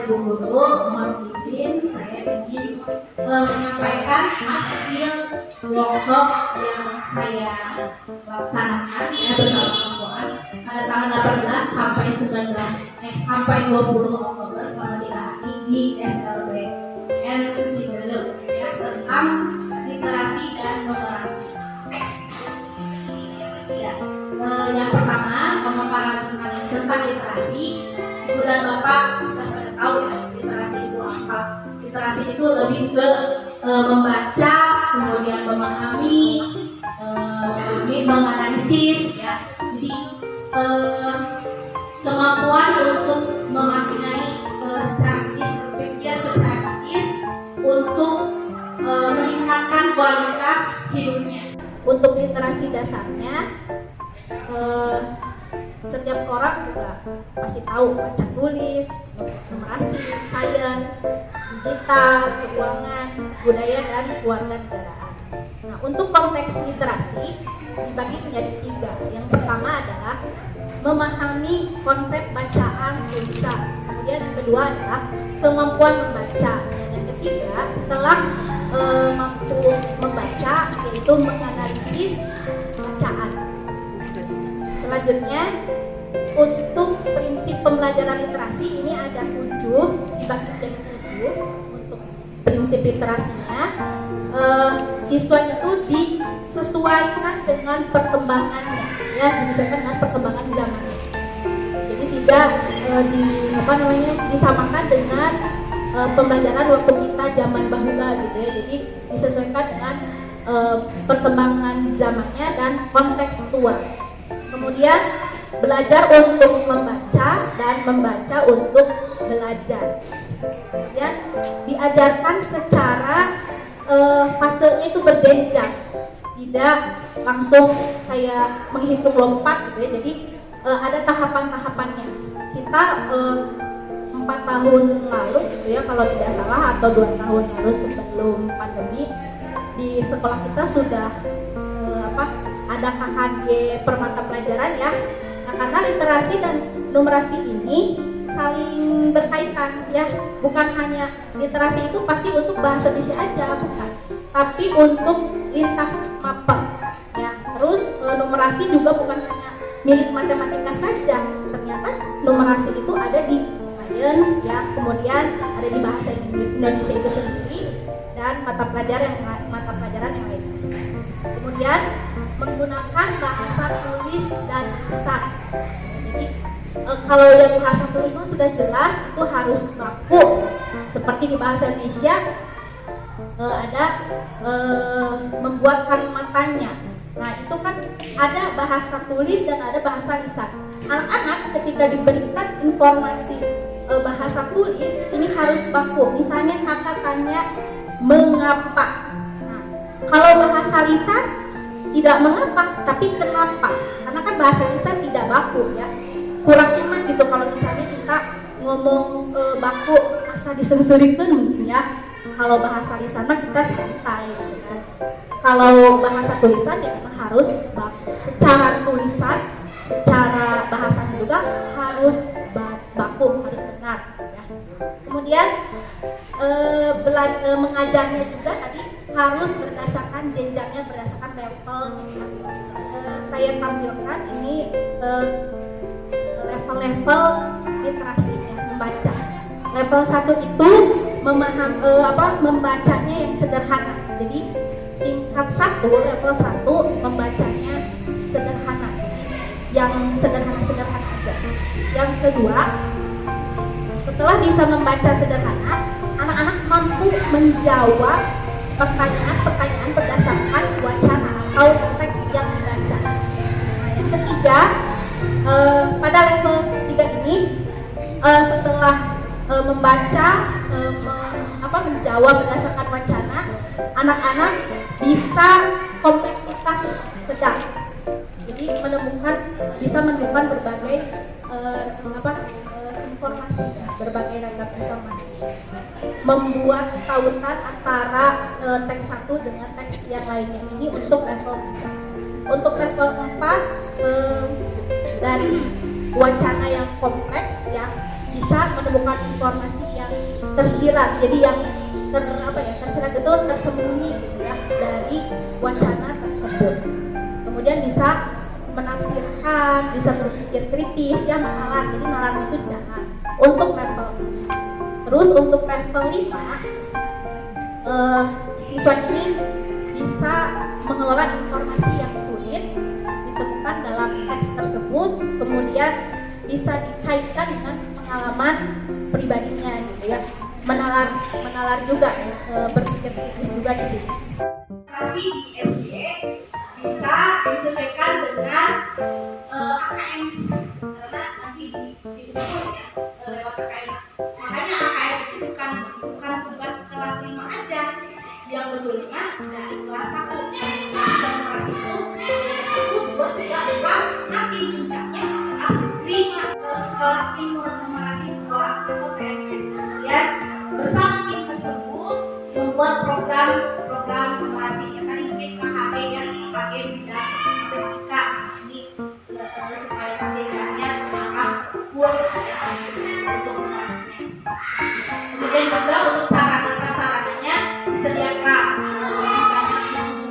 Ibu Guru, mohon izin saya ingin menyampaikan hasil workshop yang saya laksanakan bersama kawan pada tanggal 18 sampai 20 Oktober selama 3 hari di SLBN Cidelem ya, tentang literasi dan numerasi. Ya, yang pertama pemaparan tentang literasi. Ibu dan Bapak sudah pada tahu ya, literasi itu apa? Literasi itu lebih ke membaca, kemudian memahami, menganalisis ya. Jadi kemampuan untuk memaknai secara kritis, berpikir secara kritis untuk meningkatkan kualitas hidupnya. Untuk literasi dasarnya, setiap orang juga pasti tahu baca tulis, numerasi, sains, digital, keuangan, budaya, dan kewarganegaraan. Nah, untuk konteks literasi dibagi menjadi 3. Yang pertama adalah memahami konsep bacaan tulisan. Kemudian yang kedua adalah kemampuan membaca. Dan yang ketiga, setelah mampu membaca, yaitu menganalisis bacaan. Selanjutnya, untuk prinsip pembelajaran literasi ini ada 7, dibagi menjadi 7. Untuk prinsip literasinya, siswa itu disesuaikan dengan perkembangannya, ya, disesuaikan dengan perkembangan zamannya. Jadi tidak disamakan dengan pembelajaran waktu kita zaman bahula gitu ya. Jadi disesuaikan dengan perkembangan zamannya dan kontekstual. Kemudian belajar untuk membaca dan membaca untuk belajar. Kemudian diajarkan secara fasenya itu berjenjang, tidak langsung kayak menghitung lompat gitu ya. Jadi ada tahapan-tahapannya. Kita 4 tahun lalu gitu ya, kalau tidak salah, atau 2 tahun lalu sebelum pandemi, di sekolah kita sudah ada KKG per mata pelajaran ya. Nah, karena literasi dan numerasi ini saling berkaitan ya, bukan hanya literasi itu pasti untuk bahasa Indonesia aja, bukan, tapi untuk lintas mapel ya. Terus numerasi juga bukan hanya milik matematika saja, ternyata numerasi itu ada di sains ya, kemudian ada di bahasa Indonesia itu sendiri dan mata pelajaran yang lainnya. Kemudian menggunakan bahasa tulis dan lisan. Jadi kalau yang bahasa tulis sudah jelas itu harus baku. Seperti di bahasa Indonesia ada membuat kalimat tanya. Nah, itu kan ada bahasa tulis dan ada bahasa lisan. Anak-anak ketika diberikan informasi bahasa tulis ini harus baku. Misalnya kata tanya mengapa. Nah, kalau bahasa lisan tidak mengapa, tapi kenapa? Karena kan bahasa lisan tidak baku ya. Kurang enak gitu kalau misalnya kita ngomong baku asa disengsurikan mungkin ya. Kalau bahasa lisan mah kita santai gitu kan. Kalau bahasa tulisan ya memang harus baku. Secara tulisan, secara bahasa juga harus baku, harus benar ya. Kemudian mengajarnya juga tadi harus berdasarkan jenjangnya, berdasarkan level gitu. Saya tampilkan ini level-level literasinya membaca. Level 1 itu membacanya yang sederhana. Jadi tingkat 1, level 1 membacanya sederhana. Jadi yang sederhana-sederhana aja. Yang kedua, setelah bisa membaca sederhana, anak-anak mampu menjawab pertanyaan-pertanyaan berdasarkan wacana atau teks yang dibaca. Nah, yang ketiga, pada level 3 ini setelah membaca, menjawab berdasarkan wacana, anak-anak bisa kompleksitas sedang. Jadi bisa menemukan berbagai informasi, berbagai ragam informasi, membuat tautan antara teks 1 dengan teks yang lainnya. Ini untuk level 3. Untuk level 4 dari wacana yang kompleks yang bisa menemukan informasi yang tersirat, jadi yang tersirat itu tersembunyi gitu ya dari wacana tersebut. Kemudian bisa menafsirkan, bisa berpikir kritis, ya nalar. Jadi nalar itu jangan untuk level 4. Terus untuk level 5, siswa ini bisa mengelola informasi yang sulit ditemukan dalam teks tersebut, kemudian bisa dikaitkan dengan pengalaman pribadinya gitu ya. Menalar juga, berpikir kritis juga di sini. Literasi di SD bisa disesuaikan dengan AKM, karena nanti lewat AKM. Makanya AKM itu bukan tugas kelas 5 aja, yang kedua dari kelas 1 kelas demokrasi itu buat tidak lupa nanti puncaknya kelas 5 sekolah informasi sekolah atau TNS. Kemudian bersama tim tersebut membuat program informasi yang tadi mungkin KHB ya, KHB bidang matematika ini supaya pendidikannya terarah buat untuk informasinya. Kemudian juga untuk sarana-prasarananya disediakan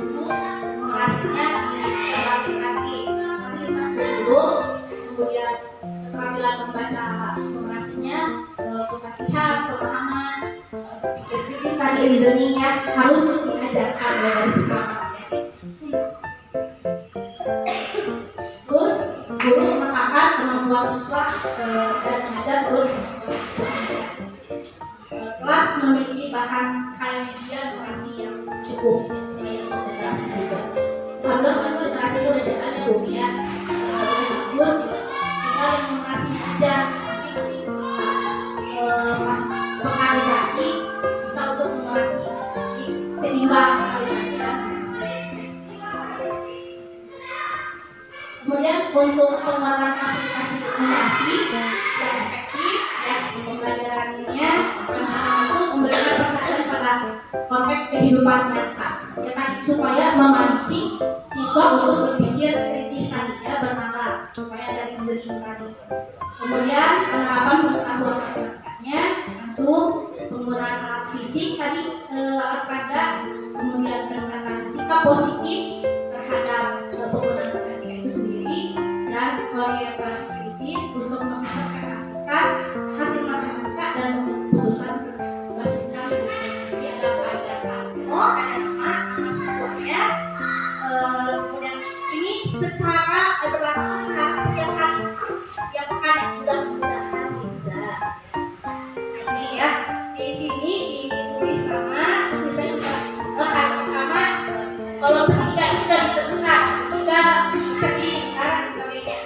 buku informasinya dikembangkan lagi, fasilitas guru, kemudian keterampilan membaca informasinya, kefasihan, pemahaman, pikir kritis tadi, reasoningnya harus diajarkan dari sekarang. Terus guru menetapkan kemampuan siswa dan mengajar guru siswanya. Kelas memiliki bahan kayak media literasi yang cukup sehingga untuk literasi juga. Alhamdulillah literasi itu udah jalannya Bu ya, bagus gitu. Tinggal yang literasi aja, nanti pas pekan literasi bisa untuk literasi seimbang literasi dan literasi. Kemudian untuk penguatan fasilitasi literasi yang efektif dan pembelajarannya itu memberikan perhatian pada konteks kehidupan nyata, ya kan, supaya memancing siswa untuk berpikir kritis tadi ya, bernalar, supaya dari reasoning tadi. Kemudian penerapan pengetahuan matematikanya langsung penggunaan alat fisik tadi, alat peraga, kemudian peningkatan sikap positif terhadap penggunaan matematika itu sendiri, dan orientasi kritis untuk menginterpretasikan hasil matematika dan keputusan berbasiskan jadi ada data tenor, ada nama siswanya, kemudian ini secara berlangsung secara setiap hari, tiap pekan yang mudah-mudahan bisa. Ini ya, di sini ditulis nama, misalnya hari pertama kalau segitiga itu sudah ditentukan, segitiga segi dan sebagainya.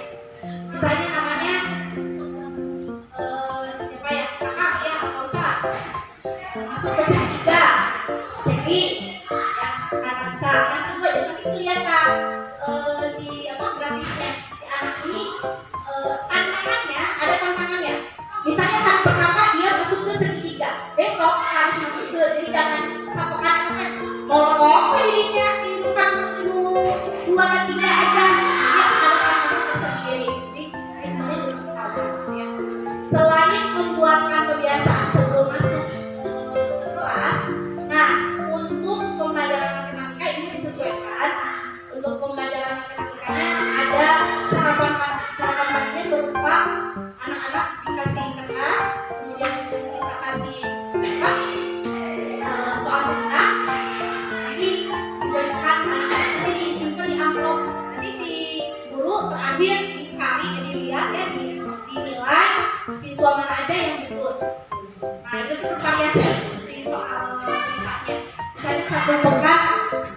Misalnya namanya siapa ya, kakak ya atau sa, masuk ke segitiga, checklist ya, kata bisa. Yang kedua nanti kelihatan si grafiknya si anak ini, tantangannya ada tantangannya. Misalnya hari pertama dia masuk ke segitiga, besok harus masuk ke, jadi jangan sampai kanan molotov dirinya bukan dua dan tiga aja, dia harus tersendiri. Jadi ritmenya belum tahu ya. Selain membuatkan kebiasaan sebelum masuk ke kelas, nah untuk pembelajaran matematika ini disesuaikan. Untuk pembelajaran matematikanya ada sarapan paginya berupa anak-anak dikasih kertas, kemudian kita kasih soal tentang, nanti diberikan nanti disimpan di amplop, nanti si guru terambil dicari, dilihat ya, dinilai siswa mana aja yang betul. Nah itu bervariasi si soal ceritanya. Misalnya satu program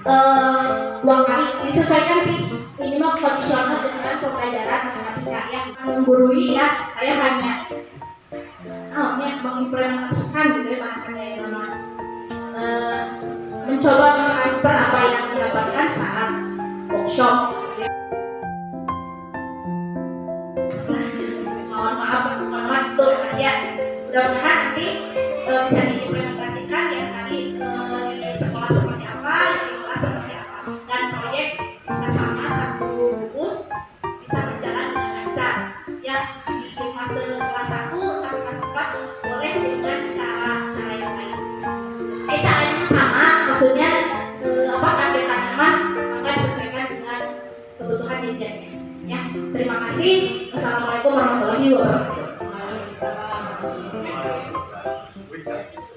2 kali, disesuaikan sih, ini mah kondisional dengan pembelajaran matematika yang menggurui ya. Saya hanya mengimplementasikan gitu ya, bahasanya yang memang mencoba mentransfer apa yang didapatkan saat workshop. Mohon maaf betul ya. Mudah-mudahan nanti bisa diimplementasikan ya, tadi di sekolah seperti apa, di kelas seperti apa, dan proyek bisa sama satu gugus bisa berjalan dengan lancar ya. Di fase kelas 1 sampai kelas 4 boleh dengan cara subjeknya. Ya, terima kasih. Assalamualaikum warahmatullahi wabarakatuh. Waalaikumsalam warahmatullahi wabarakatuh.